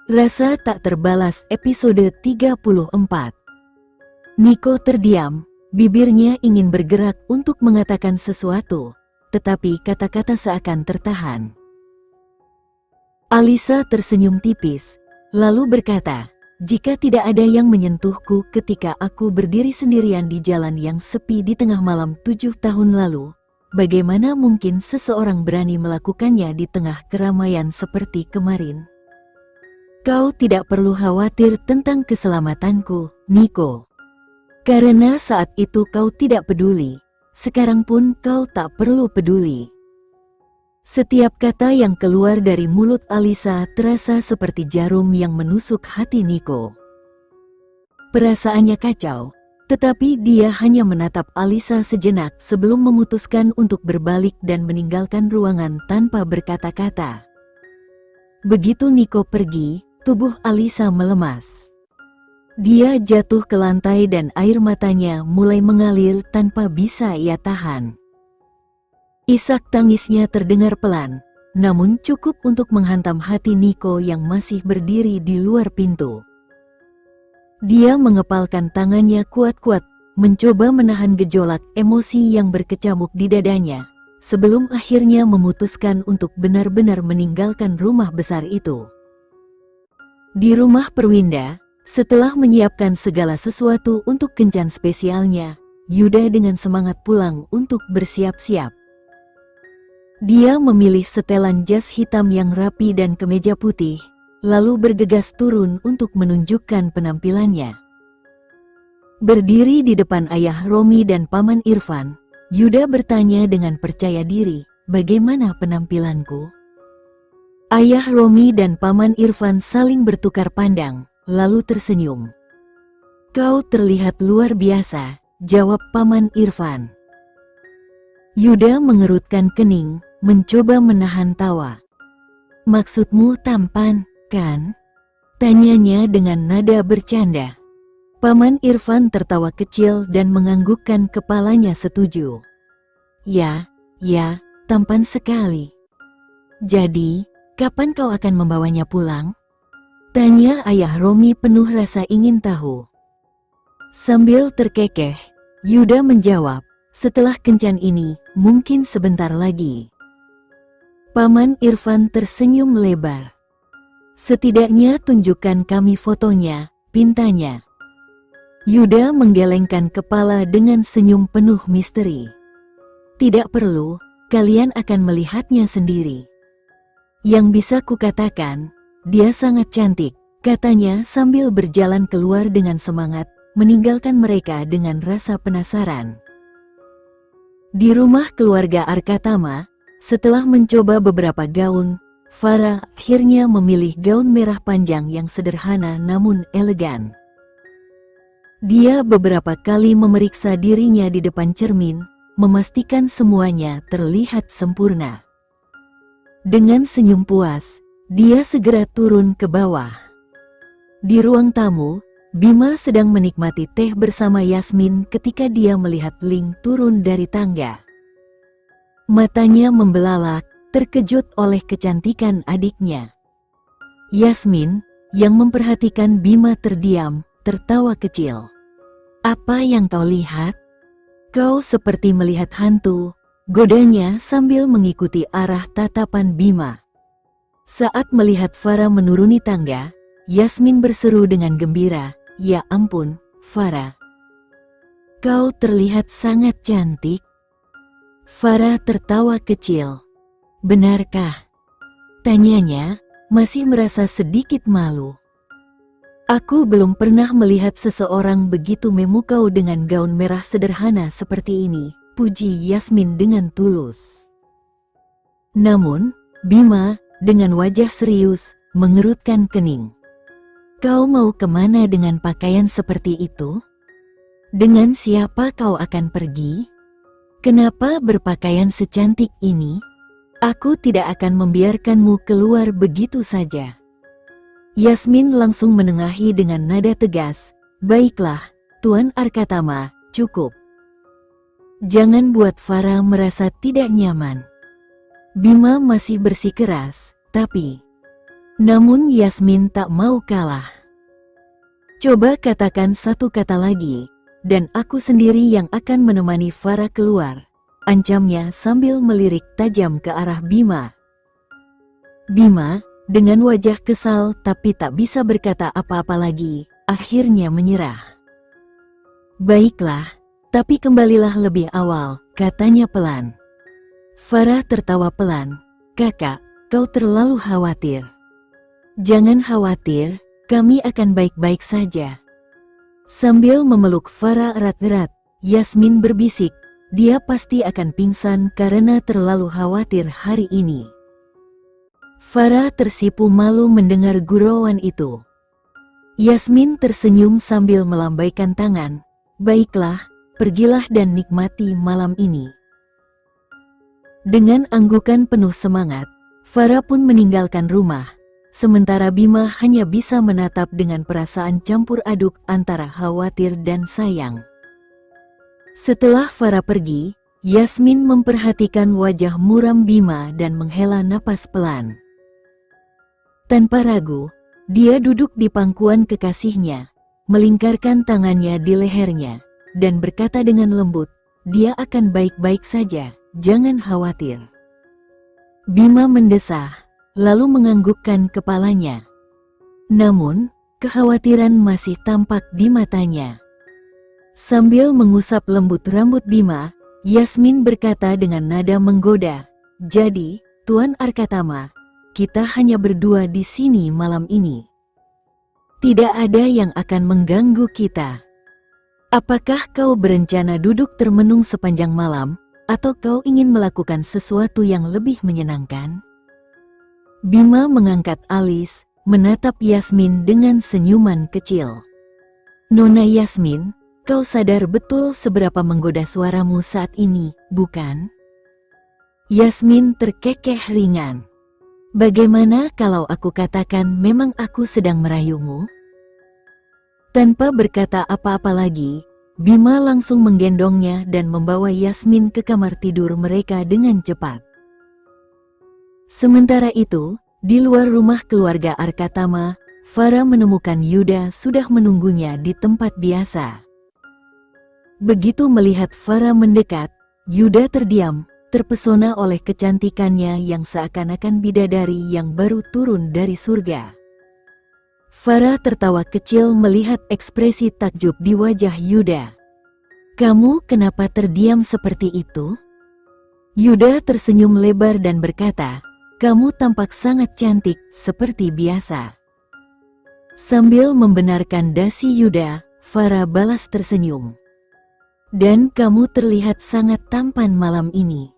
Rasa tak terbalas episode 34. Nico terdiam, bibirnya ingin bergerak untuk mengatakan sesuatu, tetapi kata-kata seakan tertahan. Alisa tersenyum tipis, lalu berkata, "Jika tidak ada yang menyentuhku ketika aku berdiri sendirian di jalan yang sepi di tengah malam 7 tahun lalu, bagaimana mungkin seseorang berani melakukannya di tengah keramaian seperti kemarin? Kau tidak perlu khawatir tentang keselamatanku, Nico. Karena saat itu kau tidak peduli, sekarang pun kau tak perlu peduli." Setiap kata yang keluar dari mulut Alisa terasa seperti jarum yang menusuk hati Nico. Perasaannya kacau, tetapi dia hanya menatap Alisa sejenak sebelum memutuskan untuk berbalik dan meninggalkan ruangan tanpa berkata-kata. Begitu Nico pergi, tubuh Alisa melemas. Dia jatuh ke lantai dan air matanya mulai mengalir tanpa bisa ia tahan. Isak tangisnya terdengar pelan, namun cukup untuk menghantam hati Nico yang masih berdiri di luar pintu. Dia mengepalkan tangannya kuat-kuat, mencoba menahan gejolak emosi yang berkecamuk di dadanya, sebelum akhirnya memutuskan untuk benar-benar meninggalkan rumah besar itu. Di rumah Perwinda, setelah menyiapkan segala sesuatu untuk kencan spesialnya, Yuda dengan semangat pulang untuk bersiap-siap. Dia memilih setelan jas hitam yang rapi dan kemeja putih, lalu bergegas turun untuk menunjukkan penampilannya. Berdiri di depan ayah Romi dan paman Irfan, Yuda bertanya dengan percaya diri, "Bagaimana penampilanku?" Ayah Romi dan paman Irfan saling bertukar pandang, lalu tersenyum. "Kau terlihat luar biasa," jawab paman Irfan. Yuda mengerutkan kening, mencoba menahan tawa. "Maksudmu tampan, kan?" tanyanya dengan nada bercanda. Paman Irfan tertawa kecil dan menganggukkan kepalanya setuju. Ya, tampan sekali. "Jadi, kapan kau akan membawanya pulang?" tanya ayah Romi penuh rasa ingin tahu. Sambil terkekeh, Yuda menjawab, "Setelah kencan ini, mungkin sebentar lagi." Paman Irfan tersenyum lebar. "Setidaknya tunjukkan kami fotonya," pintanya. Yuda menggelengkan kepala dengan senyum penuh misteri. "Tidak perlu, kalian akan melihatnya sendiri. Yang bisa kukatakan, dia sangat cantik," katanya sambil berjalan keluar dengan semangat, meninggalkan mereka dengan rasa penasaran. Di rumah keluarga Arkatama, setelah mencoba beberapa gaun, Farah akhirnya memilih gaun merah panjang yang sederhana namun elegan. Dia beberapa kali memeriksa dirinya di depan cermin, memastikan semuanya terlihat sempurna. Dengan senyum puas, dia segera turun ke bawah. Di ruang tamu, Bima sedang menikmati teh bersama Yasmin ketika dia melihat Ling turun dari tangga. Matanya membelalak, terkejut oleh kecantikan adiknya. Yasmin, yang memperhatikan Bima terdiam, tertawa kecil. "Apa yang kau lihat? Kau seperti melihat hantu," godanya sambil mengikuti arah tatapan Bima. Saat melihat Farah menuruni tangga, Yasmin berseru dengan gembira, "Ya ampun, Farah. Kau terlihat sangat cantik." Farah tertawa kecil. "Benarkah?" tanyanya, masih merasa sedikit malu. "Aku belum pernah melihat seseorang begitu memukau dengan gaun merah sederhana seperti ini," puji Yasmin dengan tulus. Namun, Bima, dengan wajah serius, mengerutkan kening. "Kau mau kemana dengan pakaian seperti itu? Dengan siapa kau akan pergi? Kenapa berpakaian secantik ini? Aku tidak akan membiarkanmu keluar begitu saja." Yasmin langsung menengahi dengan nada tegas, "Baiklah, Tuan Arkatama, cukup. Jangan buat Farah merasa tidak nyaman." Bima masih bersikeras, "Tapi..." Namun Yasmin tak mau kalah. Coba katakan satu kata lagi, dan aku sendiri yang akan menemani Farah keluar, ancamnya sambil melirik tajam ke arah Bima. Bima, dengan wajah kesal tapi tak bisa berkata apa-apa lagi, akhirnya menyerah. Baiklah, tapi kembalilah lebih awal, katanya pelan. Farah tertawa pelan. Kakak, kau terlalu khawatir. Jangan khawatir, kami akan baik-baik saja. Sambil memeluk Farah erat-erat, Yasmin berbisik, dia pasti akan pingsan karena terlalu khawatir hari ini. Farah tersipu malu mendengar gurauan itu. Yasmin tersenyum sambil melambaikan tangan. Baiklah, pergilah dan nikmati malam ini. Dengan anggukan penuh semangat, Farah pun meninggalkan rumah. Sementara Bima hanya bisa menatap dengan perasaan campur aduk antara khawatir dan sayang. Setelah Farah pergi, Yasmin memperhatikan wajah muram Bima dan menghela napas pelan. Tanpa ragu, dia duduk di pangkuan kekasihnya, melingkarkan tangannya di lehernya, dan berkata dengan lembut, dia akan baik-baik saja, jangan khawatir. Bima mendesah, lalu menganggukkan kepalanya. Namun, kekhawatiran masih tampak di matanya. Sambil mengusap lembut rambut Bima, Yasmin berkata dengan nada menggoda, jadi, Tuan Arkatama, kita hanya berdua di sini malam ini. Tidak ada yang akan mengganggu kita. Apakah kau berencana duduk termenung sepanjang malam, atau kau ingin melakukan sesuatu yang lebih menyenangkan? Bima mengangkat alis, menatap Yasmin dengan senyuman kecil. Nona Yasmin, kau sadar betul seberapa menggoda suaramu saat ini, bukan? Yasmin terkekeh ringan. Bagaimana kalau aku katakan memang aku sedang merayumu? Tanpa berkata apa-apa lagi, Bima langsung menggendongnya dan membawa Yasmin ke kamar tidur mereka dengan cepat. Sementara itu, di luar rumah keluarga Arkatama, Farah menemukan Yuda sudah menunggunya di tempat biasa. Begitu melihat Farah mendekat, Yuda terdiam, terpesona oleh kecantikannya yang seakan-akan bidadari yang baru turun dari surga. Farah tertawa kecil melihat ekspresi takjub di wajah Yuda. Kamu kenapa terdiam seperti itu? Yuda tersenyum lebar dan berkata, kamu tampak sangat cantik seperti biasa. Sambil membenarkan dasi Yuda, Farah balas tersenyum. Dan kamu terlihat sangat tampan malam ini.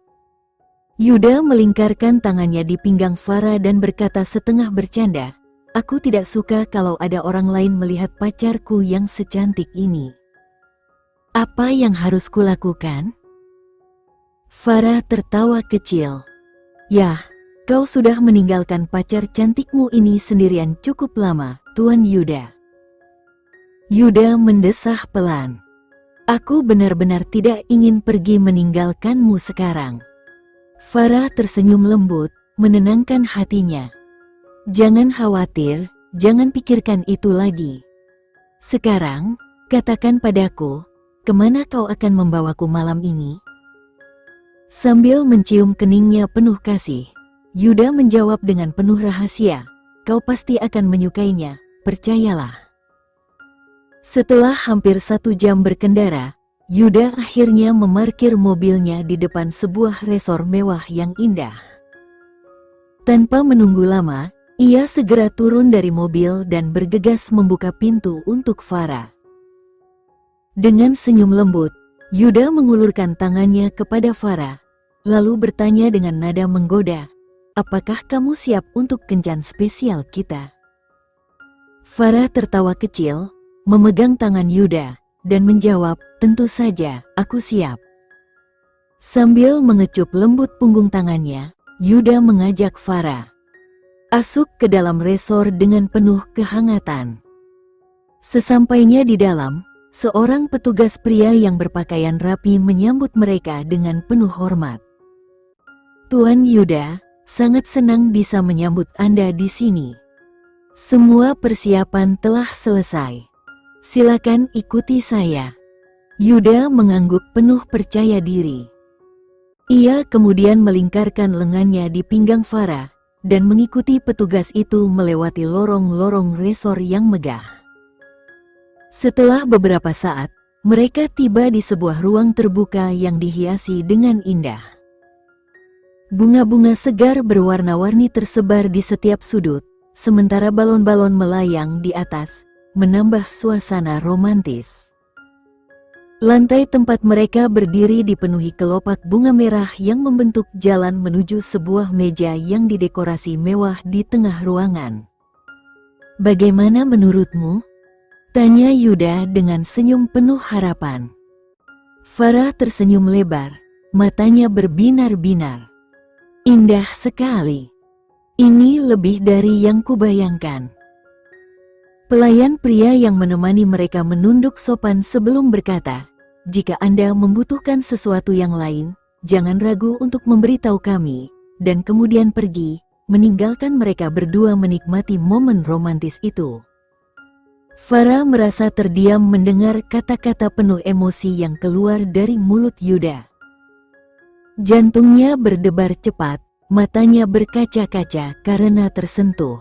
Yuda melingkarkan tangannya di pinggang Farah dan berkata setengah bercanda, aku tidak suka kalau ada orang lain melihat pacarku yang secantik ini. Apa yang harus kulakukan? Farah tertawa kecil. Yah, kau sudah meninggalkan pacar cantikmu ini sendirian cukup lama, Tuan Yuda. Yuda mendesah pelan. Aku benar-benar tidak ingin pergi meninggalkanmu sekarang. Farah tersenyum lembut, menenangkan hatinya. Jangan khawatir, jangan pikirkan itu lagi. Sekarang, katakan padaku, kemana kau akan membawaku malam ini? Sambil mencium keningnya penuh kasih, Yuda menjawab dengan penuh rahasia, kau pasti akan menyukainya, percayalah. Setelah hampir 1 jam berkendara, Yuda akhirnya memarkir mobilnya di depan sebuah resor mewah yang indah. Tanpa menunggu lama, ia segera turun dari mobil dan bergegas membuka pintu untuk Farah. Dengan senyum lembut, Yuda mengulurkan tangannya kepada Farah, lalu bertanya dengan nada menggoda, apakah kamu siap untuk kencan spesial kita? Farah tertawa kecil, memegang tangan Yuda, dan menjawab, tentu saja, aku siap. Sambil mengecup lembut punggung tangannya, Yuda mengajak Farah masuk ke dalam resor dengan penuh kehangatan. Sesampainya di dalam, seorang petugas pria yang berpakaian rapi menyambut mereka dengan penuh hormat. Tuan Yuda, sangat senang bisa menyambut Anda di sini. Semua persiapan telah selesai. Silakan ikuti saya. Yuda mengangguk penuh percaya diri. Ia kemudian melingkarkan lengannya di pinggang Farah dan mengikuti petugas itu melewati lorong-lorong resor yang megah. Setelah beberapa saat, mereka tiba di sebuah ruang terbuka yang dihiasi dengan indah. Bunga-bunga segar berwarna-warni tersebar di setiap sudut, sementara balon-balon melayang di atas, menambah suasana romantis. Lantai tempat mereka berdiri dipenuhi kelopak bunga merah yang membentuk jalan menuju sebuah meja yang didekorasi mewah di tengah ruangan. "Bagaimana menurutmu?" tanya Yuda dengan senyum penuh harapan. Farah tersenyum lebar, matanya berbinar-binar. "Indah sekali. Ini lebih dari yang kubayangkan." Pelayan pria yang menemani mereka menunduk sopan sebelum berkata, "Jika Anda membutuhkan sesuatu yang lain, jangan ragu untuk memberitahu kami," dan kemudian pergi, meninggalkan mereka berdua menikmati momen romantis itu. Farah merasa terdiam mendengar kata-kata penuh emosi yang keluar dari mulut Yuda. Jantungnya berdebar cepat, matanya berkaca-kaca karena tersentuh.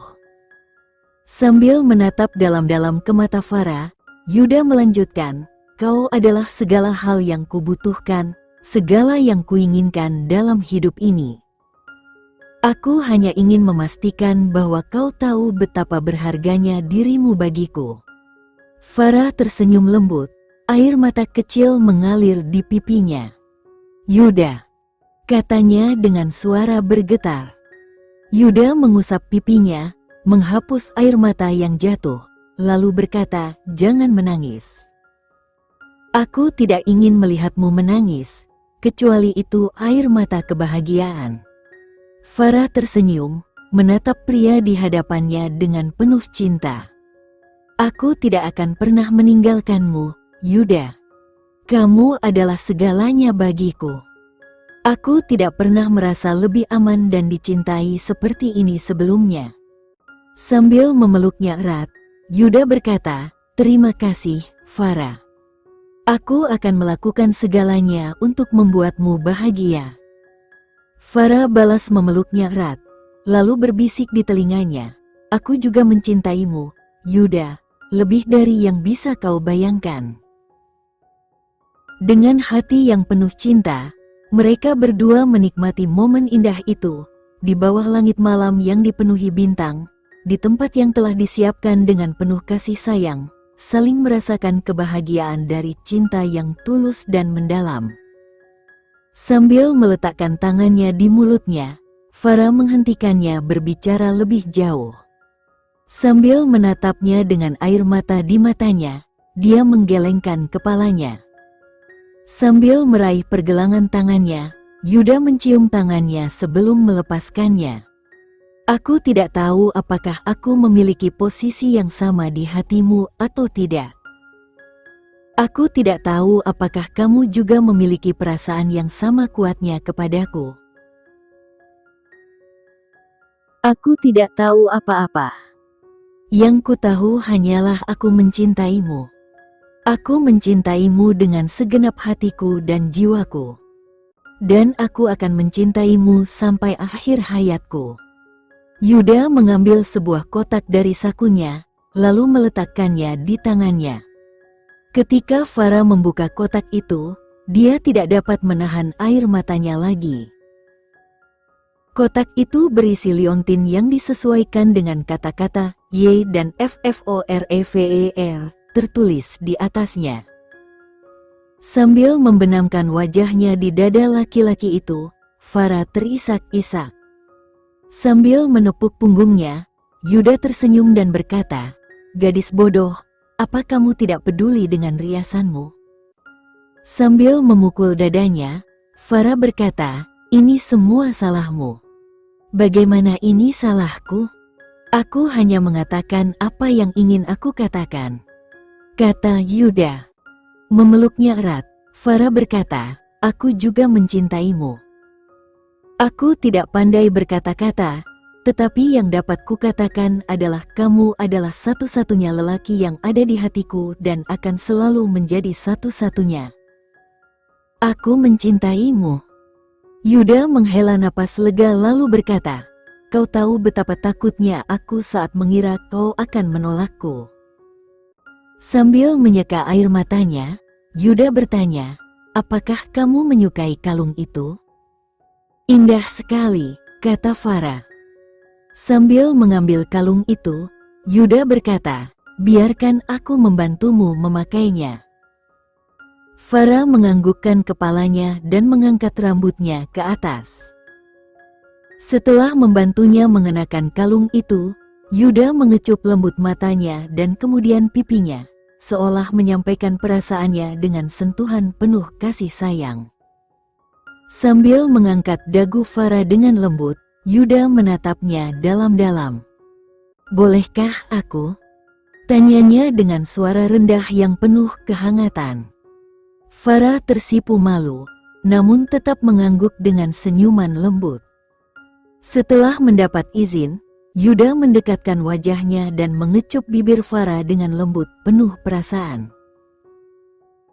Sambil menatap dalam-dalam ke mata Farah, Yuda melanjutkan, "Kau adalah segala hal yang kubutuhkan, segala yang kuinginkan dalam hidup ini. Aku hanya ingin memastikan bahwa kau tahu betapa berharganya dirimu bagiku." Farah tersenyum lembut, air mata kecil mengalir di pipinya. "Yuda," katanya dengan suara bergetar. Yuda mengusap pipinya, menghapus air mata yang jatuh, lalu berkata, "Jangan menangis. Aku tidak ingin melihatmu menangis, kecuali itu air mata kebahagiaan." Farah tersenyum, menatap pria di hadapannya dengan penuh cinta. "Aku tidak akan pernah meninggalkanmu, Yuda. Kamu adalah segalanya bagiku. Aku tidak pernah merasa lebih aman dan dicintai seperti ini sebelumnya." Sambil memeluknya erat, Yuda berkata, "Terima kasih, Farah. Aku akan melakukan segalanya untuk membuatmu bahagia." Farah balas memeluknya erat, lalu berbisik di telinganya, "Aku juga mencintaimu, Yuda, lebih dari yang bisa kau bayangkan." Dengan hati yang penuh cinta, mereka berdua menikmati momen indah itu, di bawah langit malam yang dipenuhi bintang, di tempat yang telah disiapkan dengan penuh kasih sayang, saling merasakan kebahagiaan dari cinta yang tulus dan mendalam. Sambil meletakkan tangannya di mulutnya, Farah menghentikannya berbicara lebih jauh. Sambil menatapnya dengan air mata di matanya, dia menggelengkan kepalanya. Sambil meraih pergelangan tangannya, Yuda mencium tangannya sebelum melepaskannya. "Aku tidak tahu apakah aku memiliki posisi yang sama di hatimu atau tidak. Aku tidak tahu apakah kamu juga memiliki perasaan yang sama kuatnya kepadaku. Aku tidak tahu apa-apa. Yang ku tahu hanyalah aku mencintaimu. Aku mencintaimu dengan segenap hatiku dan jiwaku. Dan aku akan mencintaimu sampai akhir hayatku." Yuda mengambil sebuah kotak dari sakunya, lalu meletakkannya di tangannya. Ketika Farah membuka kotak itu, dia tidak dapat menahan air matanya lagi. Kotak itu berisi liontin yang disesuaikan dengan kata-kata Y dan FFOREVER tertulis di atasnya. Sambil membenamkan wajahnya di dada laki-laki itu, Farah terisak-isak. Sambil menepuk punggungnya, Yuda tersenyum dan berkata, "Gadis bodoh, apa kamu tidak peduli dengan riasanmu?" Sambil memukul dadanya, Farah berkata, "Ini semua salahmu." "Bagaimana ini salahku? Aku hanya mengatakan apa yang ingin aku katakan," kata Yuda. Memeluknya erat, Farah berkata, "Aku juga mencintaimu. Aku tidak pandai berkata-kata, tetapi yang dapat kukatakan adalah kamu adalah satu-satunya lelaki yang ada di hatiku dan akan selalu menjadi satu-satunya. Aku mencintaimu. Yuda menghela napas lega lalu berkata, kau tahu betapa takutnya aku saat mengira kau akan menolakku. Sambil menyeka air matanya, Yuda bertanya, apakah kamu menyukai kalung itu? Indah sekali, kata Farah. Sambil mengambil kalung itu, Yuda berkata, biarkan aku membantumu memakainya. Farah menganggukkan kepalanya dan mengangkat rambutnya ke atas. Setelah membantunya mengenakan kalung itu, Yuda mengecup lembut matanya dan kemudian pipinya, seolah menyampaikan perasaannya dengan sentuhan penuh kasih sayang. Sambil mengangkat dagu Farah dengan lembut, Yuda menatapnya dalam-dalam. Bolehkah aku? Tanyanya dengan suara rendah yang penuh kehangatan. Farah tersipu malu, namun tetap mengangguk dengan senyuman lembut. Setelah mendapat izin, Yuda mendekatkan wajahnya dan mengecup bibir Farah dengan lembut penuh perasaan.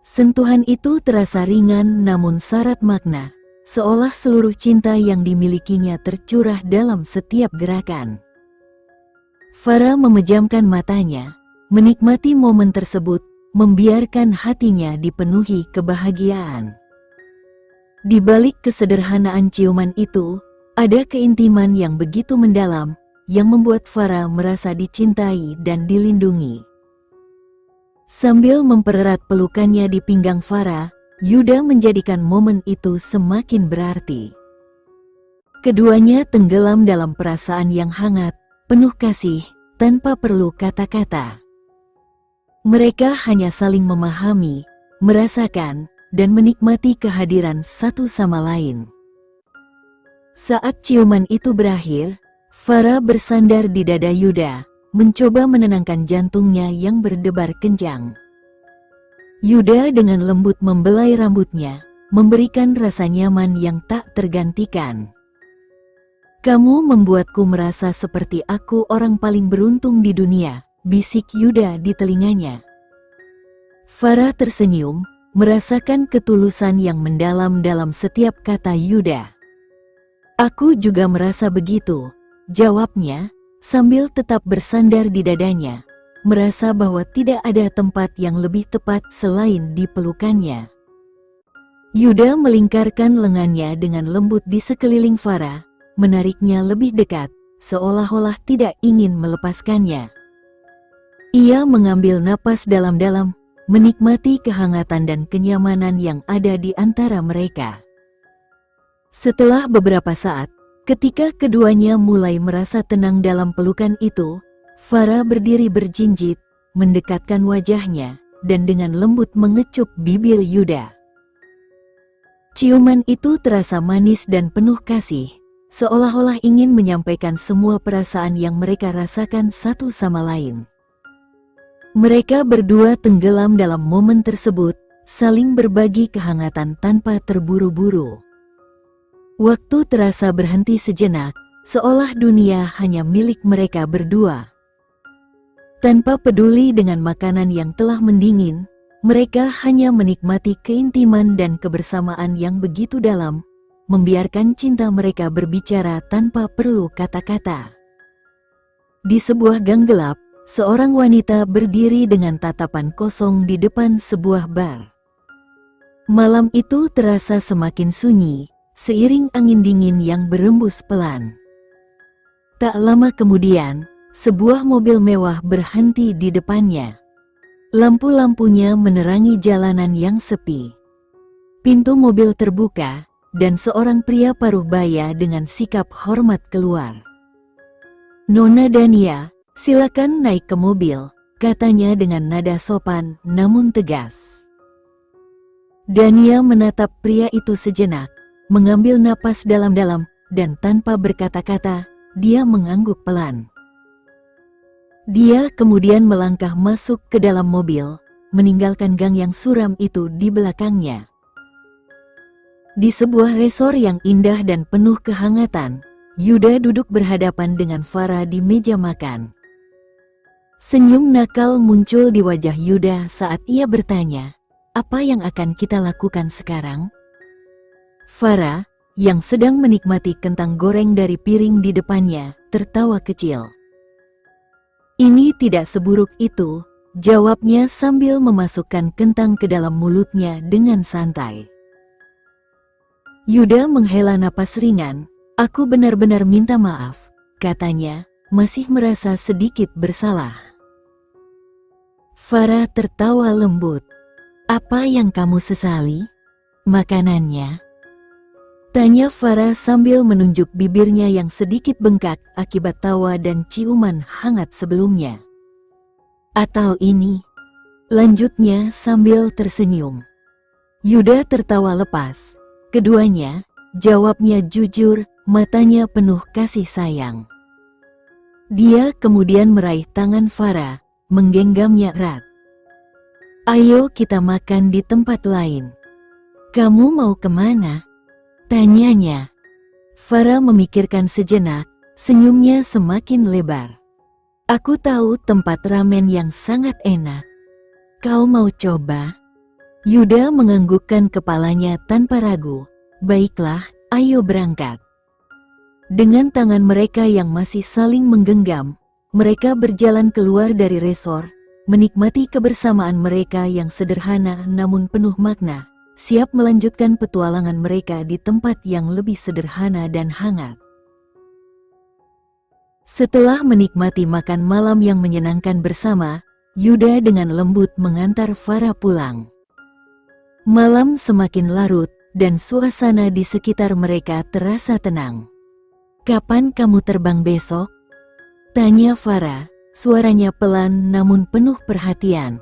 Sentuhan itu terasa ringan namun syarat makna, seolah seluruh cinta yang dimilikinya tercurah dalam setiap gerakan. Farah memejamkan matanya, menikmati momen tersebut, membiarkan hatinya dipenuhi kebahagiaan. Di balik kesederhanaan ciuman itu, ada keintiman yang begitu mendalam, yang membuat Farah merasa dicintai dan dilindungi. Sambil mempererat pelukannya di pinggang Farah, Yuda menjadikan momen itu semakin berarti. Keduanya tenggelam dalam perasaan yang hangat, penuh kasih, tanpa perlu kata-kata. Mereka hanya saling memahami, merasakan, dan menikmati kehadiran satu sama lain. Saat ciuman itu berakhir, Farah bersandar di dada Yuda, mencoba menenangkan jantungnya yang berdebar kencang. Yuda dengan lembut membelai rambutnya, memberikan rasa nyaman yang tak tergantikan. Kamu membuatku merasa seperti aku orang paling beruntung di dunia, bisik Yuda di telinganya. Farah tersenyum, merasakan ketulusan yang mendalam dalam setiap kata Yuda. Aku juga merasa begitu, jawabnya, sambil tetap bersandar di dadanya, merasa bahwa tidak ada tempat yang lebih tepat selain di pelukannya. Yuda melingkarkan lengannya dengan lembut di sekeliling Farah, menariknya lebih dekat, seolah-olah tidak ingin melepaskannya. Ia mengambil napas dalam-dalam, menikmati kehangatan dan kenyamanan yang ada di antara mereka. Setelah beberapa saat, ketika keduanya mulai merasa tenang dalam pelukan itu, Farah berdiri berjinjit, mendekatkan wajahnya, dan dengan lembut mengecup bibir Yuda. Ciuman itu terasa manis dan penuh kasih, seolah-olah ingin menyampaikan semua perasaan yang mereka rasakan satu sama lain. Mereka berdua tenggelam dalam momen tersebut, saling berbagi kehangatan tanpa terburu-buru. Waktu terasa berhenti sejenak, seolah dunia hanya milik mereka berdua. Tanpa peduli dengan makanan yang telah mendingin, mereka hanya menikmati keintiman dan kebersamaan yang begitu dalam, membiarkan cinta mereka berbicara tanpa perlu kata-kata. Di sebuah gang gelap, seorang wanita berdiri dengan tatapan kosong di depan sebuah bar. Malam itu terasa semakin sunyi, seiring angin dingin yang berembus pelan. Tak lama kemudian, sebuah mobil mewah berhenti di depannya. Lampu-lampunya menerangi jalanan yang sepi. Pintu mobil terbuka, dan seorang pria paruh baya dengan sikap hormat keluar. "Nona Dania, silakan naik ke mobil," katanya dengan nada sopan namun tegas. Dania menatap pria itu sejenak, mengambil napas dalam-dalam, dan tanpa berkata-kata, dia mengangguk pelan. Dia kemudian melangkah masuk ke dalam mobil, meninggalkan gang yang suram itu di belakangnya. Di sebuah resor yang indah dan penuh kehangatan, Yuda duduk berhadapan dengan Farah di meja makan. Senyum nakal muncul di wajah Yuda saat ia bertanya, "Apa yang akan kita lakukan sekarang?" Farah, yang sedang menikmati kentang goreng dari piring di depannya, tertawa kecil. "Ini tidak seburuk itu," jawabnya sambil memasukkan kentang ke dalam mulutnya dengan santai. Yuda menghela napas ringan. "Aku benar-benar minta maaf," katanya, masih merasa sedikit bersalah. Farah tertawa lembut. "Apa yang kamu sesali? Makanannya?" tanya Farah sambil menunjuk bibirnya yang sedikit bengkak akibat tawa dan ciuman hangat sebelumnya. "Atau ini?" lanjutnya sambil tersenyum. Yuda tertawa lepas. "Keduanya," jawabnya jujur, matanya penuh kasih sayang. Dia kemudian meraih tangan Farah, menggenggamnya erat. "Ayo kita makan di tempat lain." "Kamu mau kemana?" tanyanya. Farah memikirkan sejenak, senyumnya semakin lebar. "Aku tahu tempat ramen yang sangat enak. Kau mau coba?" Yuda menganggukkan kepalanya tanpa ragu. "Baiklah, ayo berangkat." Dengan tangan mereka yang masih saling menggenggam, mereka berjalan keluar dari resor, menikmati kebersamaan mereka yang sederhana namun penuh makna, siap melanjutkan petualangan mereka di tempat yang lebih sederhana dan hangat. Setelah menikmati makan malam yang menyenangkan bersama, Yuda dengan lembut mengantar Farah pulang. Malam semakin larut, dan suasana di sekitar mereka terasa tenang. "Kapan kamu terbang besok?" tanya Farah, suaranya pelan namun penuh perhatian.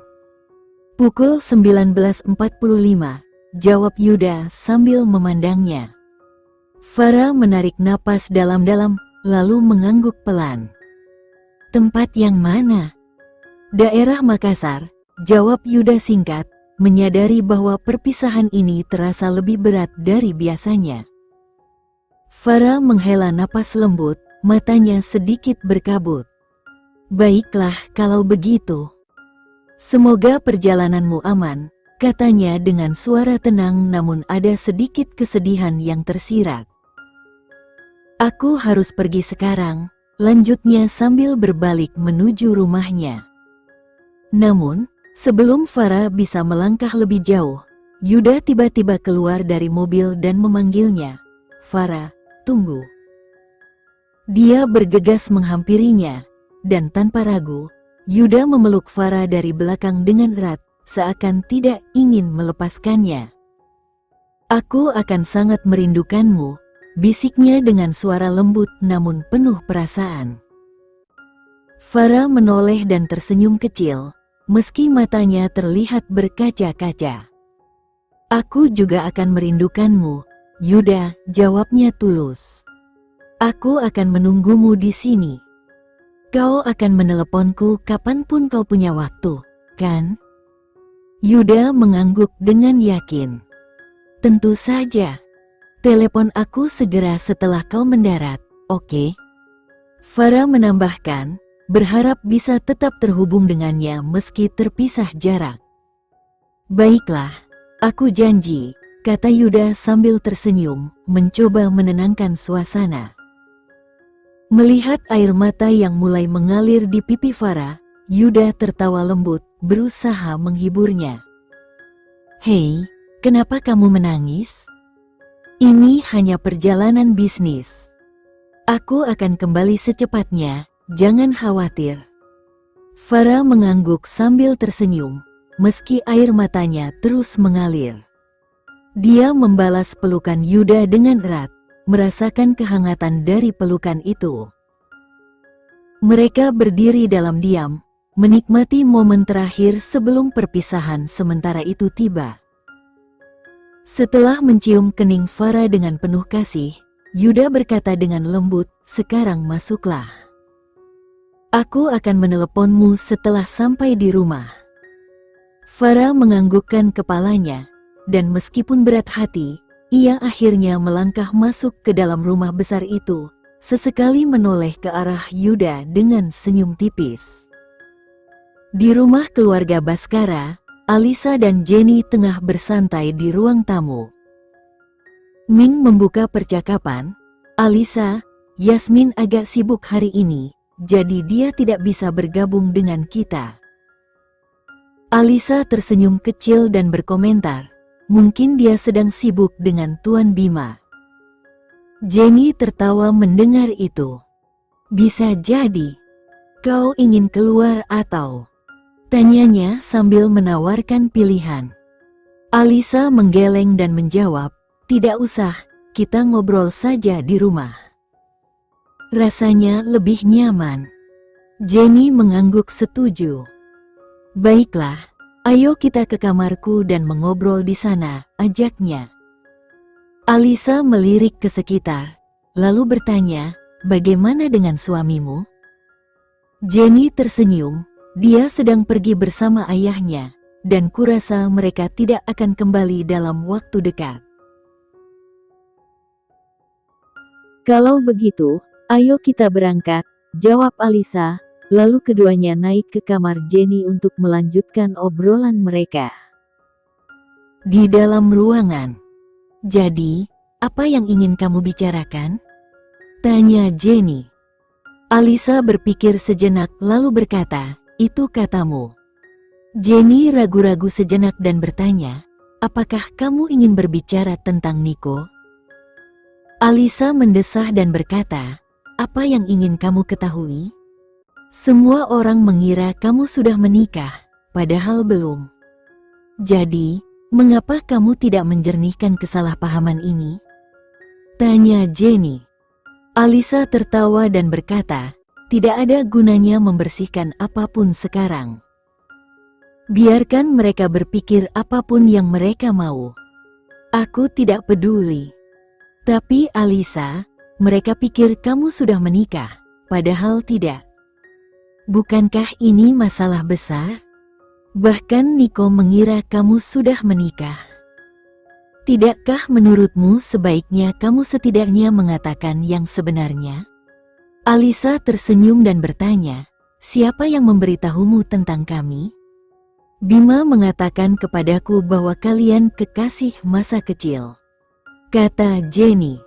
"Pukul 19.45, jawab Yuda sambil memandangnya. Farah menarik napas dalam-dalam, lalu mengangguk pelan. "Tempat yang mana?" "Daerah Makassar," jawab Yuda singkat, menyadari bahwa perpisahan ini terasa lebih berat dari biasanya. Farah menghela napas lembut, matanya sedikit berkabut. "Baiklah kalau begitu. Semoga perjalananmu aman," katanya dengan suara tenang namun ada sedikit kesedihan yang tersirat. "Aku harus pergi sekarang," lanjutnya sambil berbalik menuju rumahnya. Namun, sebelum Farah bisa melangkah lebih jauh, Yuda tiba-tiba keluar dari mobil dan memanggilnya. "Farah, tunggu." Dia bergegas menghampirinya, dan tanpa ragu, Yuda memeluk Farah dari belakang dengan erat, seakan tidak ingin melepaskannya. "Aku akan sangat merindukanmu," bisiknya dengan suara lembut namun penuh perasaan. Farah menoleh dan tersenyum kecil, meski matanya terlihat berkaca-kaca. "Aku juga akan merindukanmu, Yuda," jawabnya tulus. "Aku akan menunggumu di sini. Kau akan meneleponku kapanpun kau punya waktu, kan?" Yuda mengangguk dengan yakin. "Tentu saja. Telepon aku segera setelah kau mendarat, oke?" Farah menambahkan, berharap bisa tetap terhubung dengannya meski terpisah jarak. "Baiklah, aku janji," kata Yuda sambil tersenyum, mencoba menenangkan suasana. Melihat air mata yang mulai mengalir di pipi Farah, Yuda tertawa lembut, berusaha menghiburnya. "Hei, kenapa kamu menangis? Ini hanya perjalanan bisnis. Aku akan kembali secepatnya, jangan khawatir." Farah mengangguk sambil tersenyum, meski air matanya terus mengalir. Dia membalas pelukan Yuda dengan erat, merasakan kehangatan dari pelukan itu. Mereka berdiri dalam diam, menikmati momen terakhir sebelum perpisahan sementara itu tiba. Setelah mencium kening Farah dengan penuh kasih, Yuda berkata dengan lembut, "Sekarang masuklah. Aku akan meneleponmu setelah sampai di rumah." Farah menganggukkan kepalanya, dan meskipun berat hati, ia akhirnya melangkah masuk ke dalam rumah besar itu, sesekali menoleh ke arah Yuda dengan senyum tipis. Di rumah keluarga Baskara, Alisa dan Jenny tengah bersantai di ruang tamu. Ming membuka percakapan, "Alisa, Yasmin agak sibuk hari ini, jadi dia tidak bisa bergabung dengan kita." Alisa tersenyum kecil dan berkomentar, "Mungkin dia sedang sibuk dengan Tuan Bima." Jenny tertawa mendengar itu. "Bisa jadi. Kau ingin keluar atau?" tanyanya sambil menawarkan pilihan. Alisa menggeleng dan menjawab, "Tidak usah, kita ngobrol saja di rumah. Rasanya lebih nyaman." Jenny mengangguk setuju. "Baiklah, ayo kita ke kamarku dan mengobrol di sana," ajaknya. Alisa melirik ke sekitar, lalu bertanya, "Bagaimana dengan suamimu?" Jenny tersenyum, "Dia sedang pergi bersama ayahnya, dan kurasa mereka tidak akan kembali dalam waktu dekat." "Kalau begitu, ayo kita berangkat," jawab Alisa. Lalu keduanya naik ke kamar Jenny untuk melanjutkan obrolan mereka. Di dalam ruangan. "Jadi, apa yang ingin kamu bicarakan?" tanya Jenny. Alisa berpikir sejenak lalu berkata, "Itu katamu." Jenny ragu-ragu sejenak dan bertanya, "Apakah kamu ingin berbicara tentang Nico?" Alisa mendesah dan berkata, "Apa yang ingin kamu ketahui? Semua orang mengira kamu sudah menikah, padahal belum. Jadi, mengapa kamu tidak menjernihkan kesalahpahaman ini?" tanya Jenny. Alisa tertawa dan berkata, "Tidak ada gunanya membersihkan apapun sekarang. Biarkan mereka berpikir apapun yang mereka mau. Aku tidak peduli." "Tapi Alisa, mereka pikir kamu sudah menikah, padahal tidak. Bukankah ini masalah besar? Bahkan Nico mengira kamu sudah menikah. Tidakkah menurutmu sebaiknya kamu setidaknya mengatakan yang sebenarnya?" Alisa tersenyum dan bertanya, "Siapa yang memberitahumu tentang kami?" "Bima mengatakan kepadaku bahwa kalian kekasih masa kecil," kata Jenny.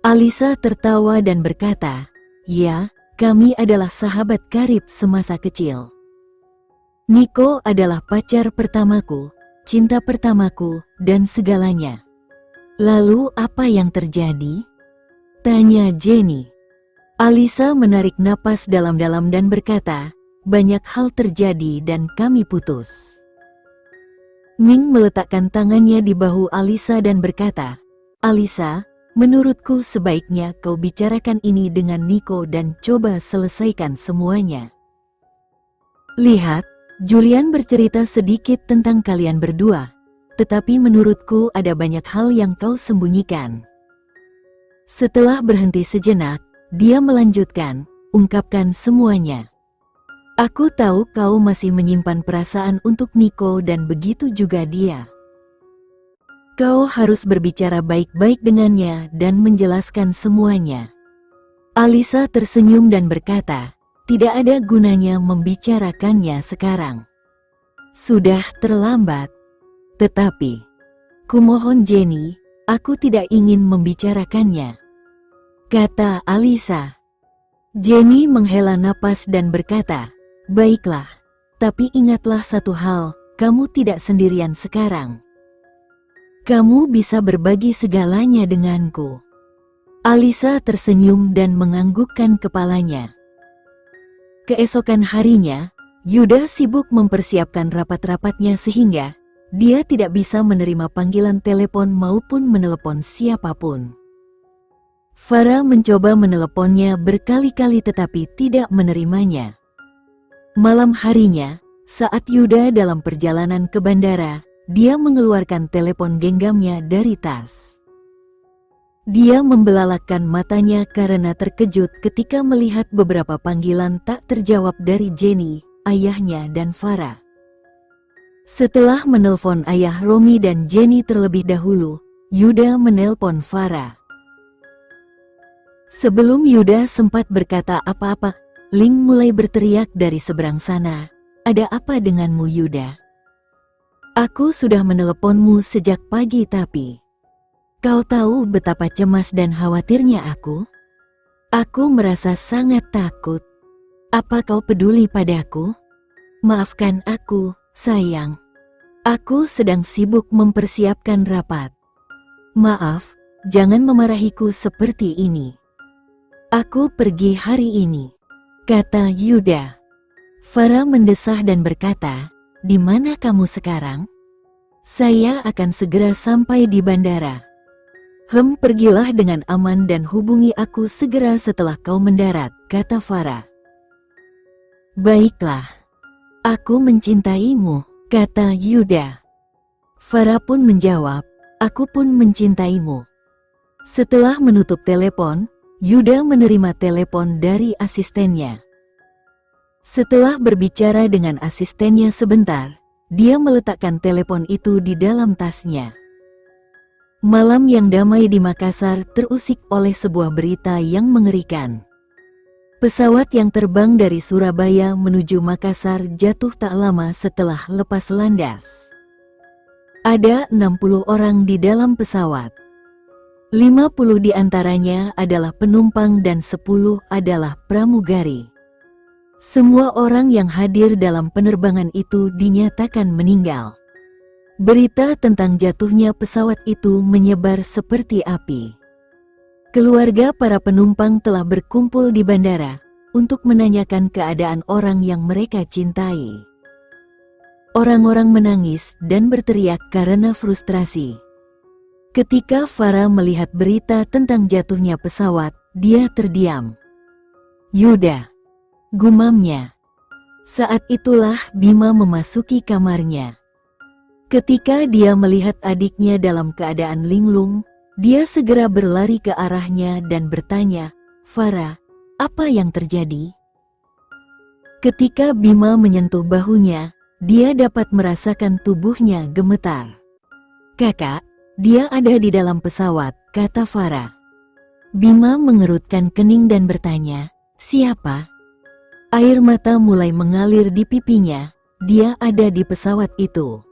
Alisa tertawa dan berkata, "Ya, kami adalah sahabat karib semasa kecil. Nico adalah pacar pertamaku, cinta pertamaku, dan segalanya." "Lalu apa yang terjadi?" tanya Jenny. Alisa menarik napas dalam-dalam dan berkata, "Banyak hal terjadi dan kami putus." Ming meletakkan tangannya di bahu Alisa dan berkata, "Alisa, menurutku sebaiknya kau bicarakan ini dengan Nico dan coba selesaikan semuanya. Lihat, Julian bercerita sedikit tentang kalian berdua, tetapi menurutku ada banyak hal yang kau sembunyikan." Setelah berhenti sejenak, dia melanjutkan, "Ungkapkan semuanya. Aku tahu kau masih menyimpan perasaan untuk Nico dan begitu juga dia. Kau harus berbicara baik-baik dengannya dan menjelaskan semuanya." Alisa tersenyum dan berkata, "Tidak ada gunanya membicarakannya sekarang. Sudah terlambat. Tetapi, kumohon Jenny, aku tidak ingin membicarakannya," kata Alisa. Jenny menghela napas dan berkata, "Baiklah, tapi ingatlah satu hal, kamu tidak sendirian sekarang. Kamu bisa berbagi segalanya denganku." Alisa tersenyum dan menganggukkan kepalanya. Keesokan harinya, Yuda sibuk mempersiapkan rapat-rapatnya sehingga dia tidak bisa menerima panggilan telepon maupun menelepon siapapun. Farah mencoba meneleponnya berkali-kali tetapi tidak menerimanya. Malam harinya, saat Yuda dalam perjalanan ke bandara, dia mengeluarkan telepon genggamnya dari tas. Dia membelalakkan matanya karena terkejut ketika melihat beberapa panggilan tak terjawab dari Jenny, ayahnya dan Farah. Setelah menelpon ayah Romi dan Jenny terlebih dahulu, Yuda menelpon Farah. Sebelum Yuda sempat berkata apa-apa, Ling mulai berteriak dari seberang sana. Ada apa denganmu Yuda? Aku sudah meneleponmu sejak pagi tapi kau tahu betapa cemas dan khawatirnya aku? Aku merasa sangat takut. Apa kau peduli padaku? Maafkan aku, sayang. Aku sedang sibuk mempersiapkan rapat. Maaf, jangan memarahiku seperti ini. Aku pergi hari ini, kata Yuda. Farah mendesah dan berkata, di mana kamu sekarang? Saya akan segera sampai di bandara. Pergilah dengan aman dan hubungi aku segera setelah kau mendarat, kata Farah. Baiklah, aku mencintaimu, kata Yuda. Farah pun menjawab, aku pun mencintaimu. Setelah menutup telepon, Yuda menerima telepon dari asistennya. Setelah berbicara dengan asistennya sebentar, dia meletakkan telepon itu di dalam tasnya. Malam yang damai di Makassar terusik oleh sebuah berita yang mengerikan. Pesawat yang terbang dari Surabaya menuju Makassar jatuh tak lama setelah lepas landas. Ada 60 orang di dalam pesawat. 50 di antaranya adalah penumpang dan 10 adalah pramugari. Semua orang yang hadir dalam penerbangan itu dinyatakan meninggal. Berita tentang jatuhnya pesawat itu menyebar seperti api. Keluarga para penumpang telah berkumpul di bandara untuk menanyakan keadaan orang yang mereka cintai. Orang-orang menangis dan berteriak karena frustrasi. Ketika Farah melihat berita tentang jatuhnya pesawat, dia terdiam. Yuda, gumamnya. Saat itulah Bima memasuki kamarnya. Ketika dia melihat adiknya dalam keadaan linglung, dia segera berlari ke arahnya dan bertanya, Farah, apa yang terjadi? Ketika Bima menyentuh bahunya, dia dapat merasakan tubuhnya gemetar. Kakak, dia ada di dalam pesawat, kata Farah. Bima mengerutkan kening dan bertanya, siapa? Air mata mulai mengalir di pipinya, dia ada di pesawat itu.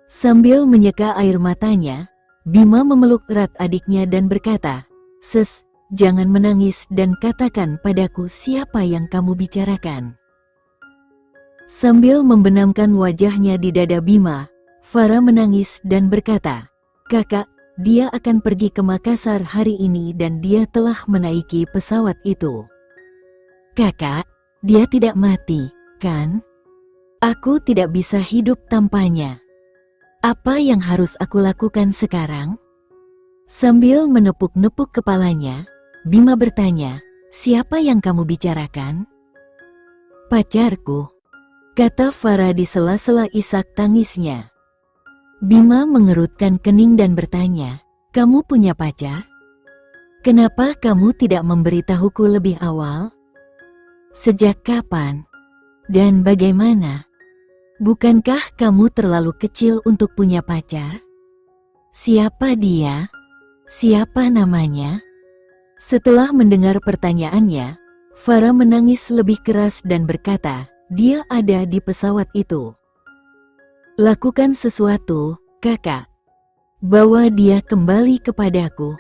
Sambil menyeka air matanya, Bima memeluk erat adiknya dan berkata, Ses, jangan menangis dan katakan padaku siapa yang kamu bicarakan. Sambil membenamkan wajahnya di dada Bima, Farah menangis dan berkata, Kakak, dia akan pergi ke Makassar hari ini dan dia telah menaiki pesawat itu. Kakak, dia tidak mati, kan? Aku tidak bisa hidup tanpanya. Apa yang harus aku lakukan sekarang? Sambil menepuk-nepuk kepalanya, Bima bertanya, siapa yang kamu bicarakan? Pacarku, kata Farah di sela-sela isak tangisnya. Bima mengerutkan kening dan bertanya, kamu punya pacar? Kenapa kamu tidak memberitahuku lebih awal? Sejak kapan? Dan bagaimana? Bukankah kamu terlalu kecil untuk punya pacar? Siapa dia? Siapa namanya? Setelah mendengar pertanyaannya, Farah menangis lebih keras dan berkata, dia ada di pesawat itu. Lakukan sesuatu, kakak. Bawa dia kembali kepadaku.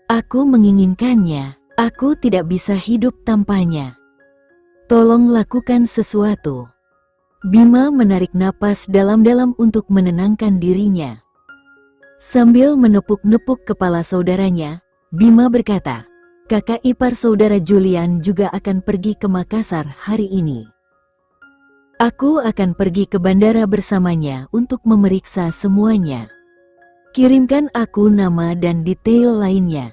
Aku menginginkannya, aku tidak bisa hidup tanpanya. Tolong lakukan sesuatu. Bima menarik napas dalam-dalam untuk menenangkan dirinya. Sambil menepuk-nepuk kepala saudaranya, Bima berkata, kakak ipar saudara Julian juga akan pergi ke Makassar hari ini. Aku akan pergi ke bandara bersamanya untuk memeriksa semuanya. Kirimkan aku nama dan detail lainnya.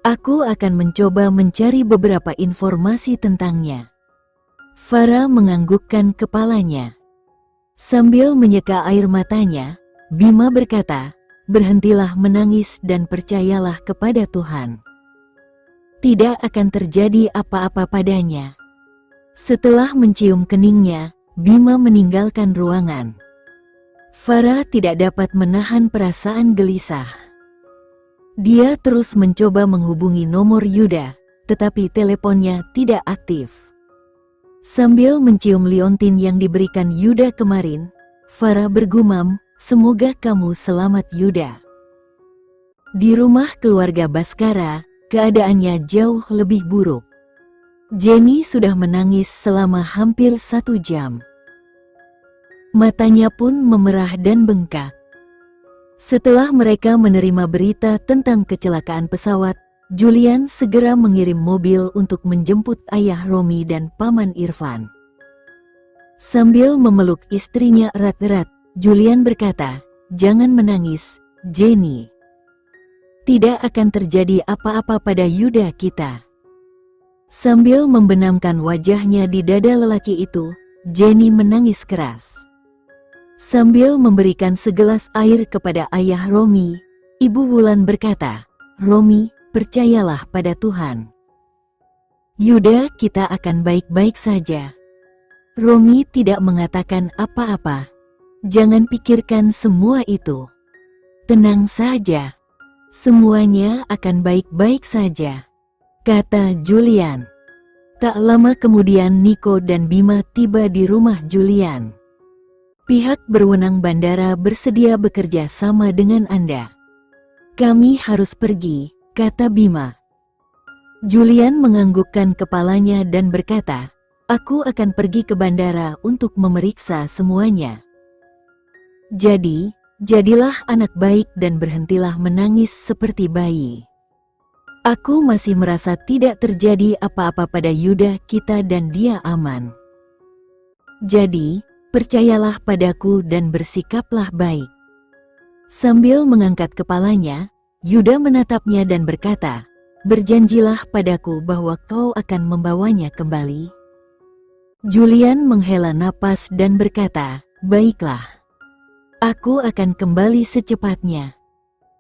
Aku akan mencoba mencari beberapa informasi tentangnya. Farah menganggukkan kepalanya. Sambil menyeka air matanya, Bima berkata, berhentilah menangis dan percayalah kepada Tuhan. Tidak akan terjadi apa-apa padanya. Setelah mencium keningnya, Bima meninggalkan ruangan. Farah tidak dapat menahan perasaan gelisah. Dia terus mencoba menghubungi nomor Yuda, tetapi teleponnya tidak aktif. Sambil mencium liontin yang diberikan Yuda kemarin, Farah bergumam, "Semoga kamu selamat Yuda." Di rumah keluarga Baskara, keadaannya jauh lebih buruk. Jenny sudah menangis selama hampir 1 jam. Matanya pun memerah dan bengkak. Setelah mereka menerima berita tentang kecelakaan pesawat, Julian segera mengirim mobil untuk menjemput ayah Romi dan paman Irfan. Sambil memeluk istrinya erat-erat, Julian berkata, "Jangan menangis, Jenny. Tidak akan terjadi apa-apa pada Yuda kita." Sambil membenamkan wajahnya di dada lelaki itu, Jenny menangis keras. Sambil memberikan segelas air kepada ayah Romi, Ibu Wulan berkata, "Romi, percayalah pada Tuhan. Yuda kita akan baik-baik saja." Romi tidak mengatakan apa-apa. "Jangan pikirkan semua itu. Tenang saja. Semuanya akan baik-baik saja," kata Julian. Tak lama kemudian Niko dan Bima tiba di rumah Julian. "Pihak berwenang bandara bersedia bekerja sama dengan Anda. Kami harus pergi," kata Bima. Julian menganggukkan kepalanya dan berkata, "Aku akan pergi ke bandara untuk memeriksa semuanya. Jadi, jadilah anak baik dan berhentilah menangis seperti bayi. Aku masih merasa tidak terjadi apa-apa pada Yuda kita dan dia aman. Jadi, percayalah padaku dan bersikaplah baik." Sambil mengangkat kepalanya, Yuda menatapnya dan berkata, "Berjanjilah padaku bahwa kau akan membawanya kembali." Julian menghela napas dan berkata, "Baiklah. Aku akan kembali secepatnya."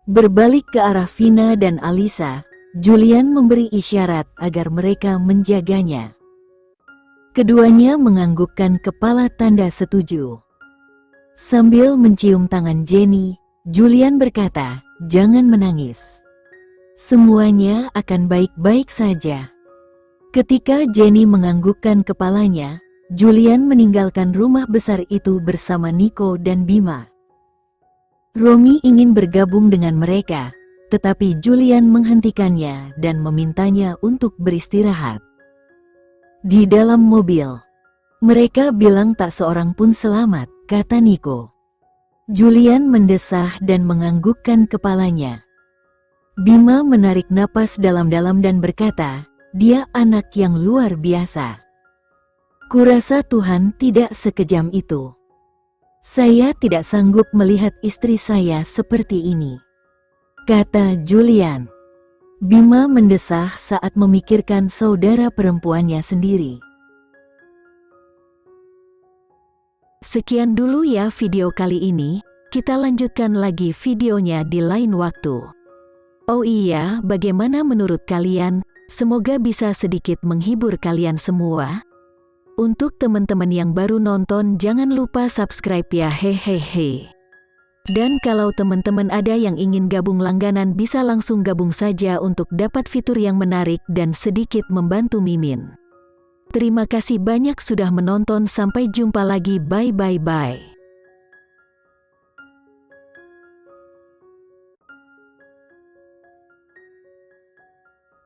Berbalik ke arah Vina dan Alisa, Julian memberi isyarat agar mereka menjaganya. Keduanya menganggukkan kepala tanda setuju. Sambil mencium tangan Jenny, Julian berkata, "Jangan menangis. Semuanya akan baik-baik saja." Ketika Jenny menganggukkan kepalanya, Julian meninggalkan rumah besar itu bersama Niko dan Bima. Romi ingin bergabung dengan mereka, tetapi Julian menghentikannya dan memintanya untuk beristirahat. Di dalam mobil, mereka bilang tak seorang pun selamat, kata Niko. Julian mendesah dan menganggukkan kepalanya. Bima menarik napas dalam-dalam dan berkata, "Dia anak yang luar biasa. Kurasa Tuhan tidak sekejam itu. Saya tidak sanggup melihat istri saya seperti ini," kata Julian. Bima mendesah saat memikirkan saudara perempuannya sendiri. Sekian dulu ya video kali ini, kita lanjutkan lagi videonya di lain waktu. Oh iya, bagaimana menurut kalian? Semoga bisa sedikit menghibur kalian semua. Untuk teman-teman yang baru nonton, jangan lupa subscribe ya, hehehe. Dan kalau teman-teman ada yang ingin gabung langganan, bisa langsung gabung saja untuk dapat fitur yang menarik dan sedikit membantu Mimin. Terima kasih banyak sudah menonton, sampai jumpa lagi, bye.